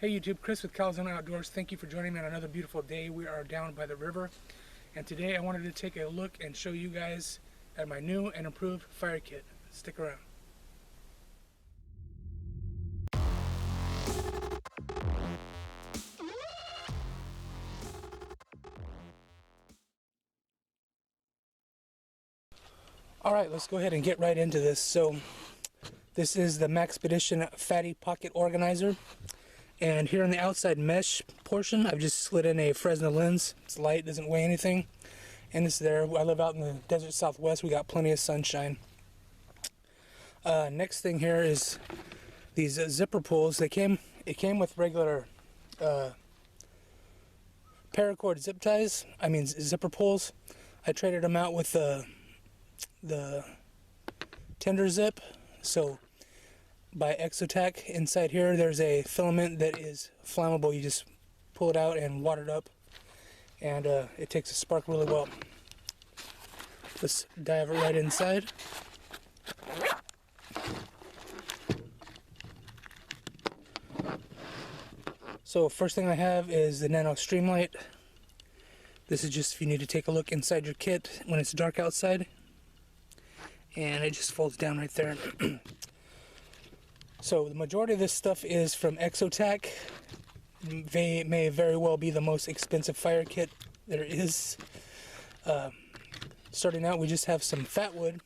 Hey YouTube, Chris with Calizona Outdoors. Thank you for joining me on another beautiful day. We are down by the river, and today I wanted to take a look and show you guys at my new and improved fire kit. Stick around. Alright, let's go ahead and get right into this. So, this is the Maxpedition Fatty Pocket Organizer. And here on the outside mesh portion, I've just slid in a Fresnel lens. It's light, doesn't weigh anything. And it's there. I live out in the desert southwest. We got plenty of sunshine. Next thing here is these zipper pulls. It came with regular paracord zipper pulls. I traded them out with the tender zip. So by Exotac, inside here there's a filament that is flammable. You just pull it out and water it up, and it takes a spark really well. Let's dive right inside. So first thing I have is the Nano Streamlight. This is just if you need to take a look inside your kit when it's dark outside, and it just folds down right there. So the majority of this stuff is from Exotac. They may very well be the most expensive fire kit there is. Starting out, we just have some fat wood,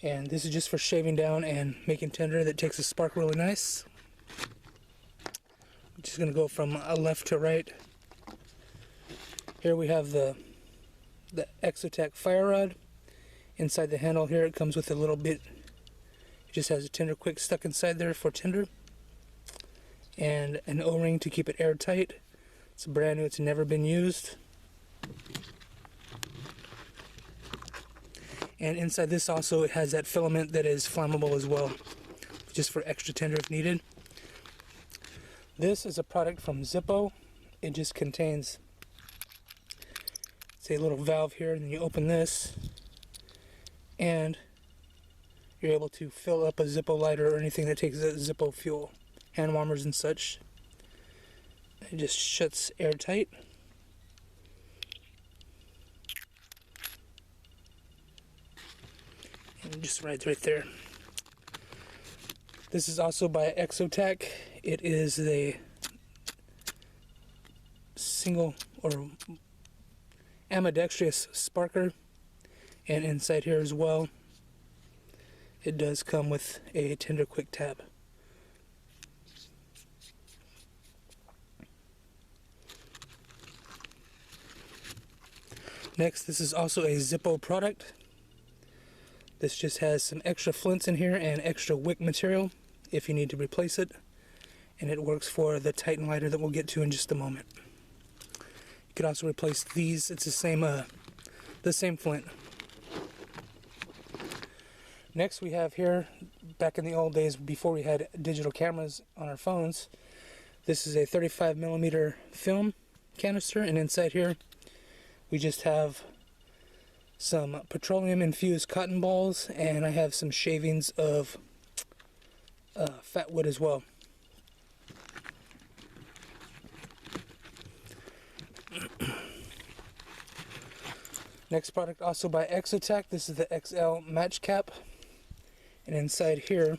and this is just for shaving down and making tinder that takes a spark really nice. I'm just going to go from left to right. Here we have the Exotac fire rod. Inside the handle here, it comes with a little bit. It just has a tinder quick stuck inside there for tinder, and an O-ring to keep it airtight. It's brand new, it's never been used. And inside this also, it has that filament that is flammable as well, just for extra tinder if needed. This is a product from Zippo. It just contains, it's a little valve here, and then you open this, and you're able to fill up a Zippo lighter or anything that takes a Zippo fuel, hand warmers and such. It just shuts airtight. And just right there. This is also by Exotac. It is the single or ambidextrous sparker, and inside here as well, it does come with a tinder quick tab. Next, this is also a Zippo product. This just has some extra flints in here and extra wick material if you need to replace it. And it works for the Titan lighter that we'll get to in just a moment. You could also replace these. It's the same flint. Next we have here, back in the old days before we had digital cameras on our phones, this is a 35mm film canister, and inside here we just have some petroleum infused cotton balls, and I have some shavings of fat wood as well. Next product also by Exotac. This is the XL match cap. And inside here,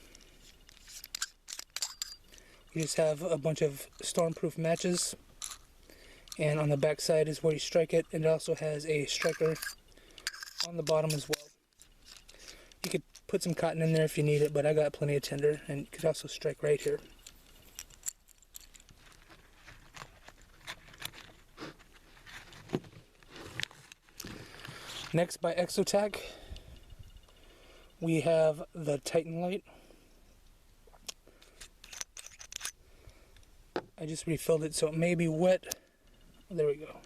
you just have a bunch of stormproof matches. And on the back side is where you strike it. And it also has a striker on the bottom as well. You could put some cotton in there if you need it, but I got plenty of tinder. And you could also strike right here. Next by Exotac, we have the Titan light. I just refilled it so it may be wet. There we go.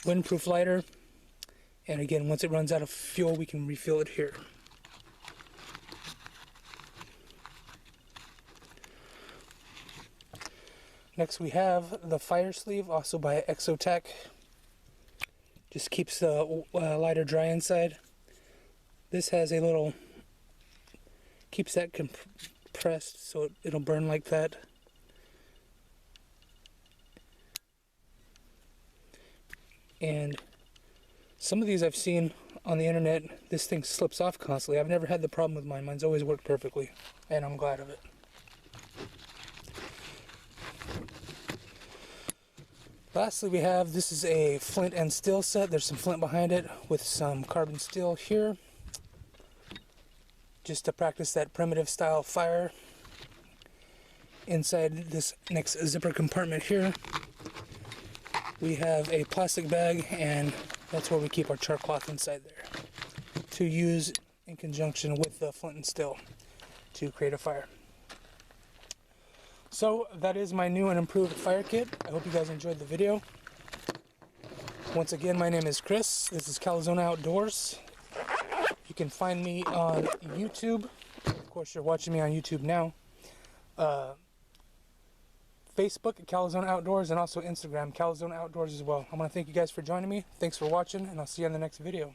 Windproof lighter, and again, once it runs out of fuel, we can refill it here. Next we have the fire sleeve, also by Exotac. Just keeps the lighter dry inside. This has a little keeps that compressed so it'll burn like that. And some of these I've seen on the internet, this thing slips off constantly. I've never had the problem with mine. Mine's always worked perfectly, and I'm glad of it. Lastly, we have, this is a flint and steel set. There's some flint behind it with some carbon steel here, just to practice that primitive style fire. Inside this next zipper compartment here, we have a plastic bag, and that's where we keep our char cloth inside there, to use in conjunction with the flint and steel to create a fire. So that is my new and improved fire kit. I hope you guys enjoyed the video. Once again, my name is Chris. This is Calizona Outdoors. You can find me on YouTube. Of course, you're watching me on YouTube now. Facebook at Calizona Outdoors, and also Instagram, Calizona Outdoors as well. I want to thank you guys for joining me. Thanks for watching, and I'll see you on the next video.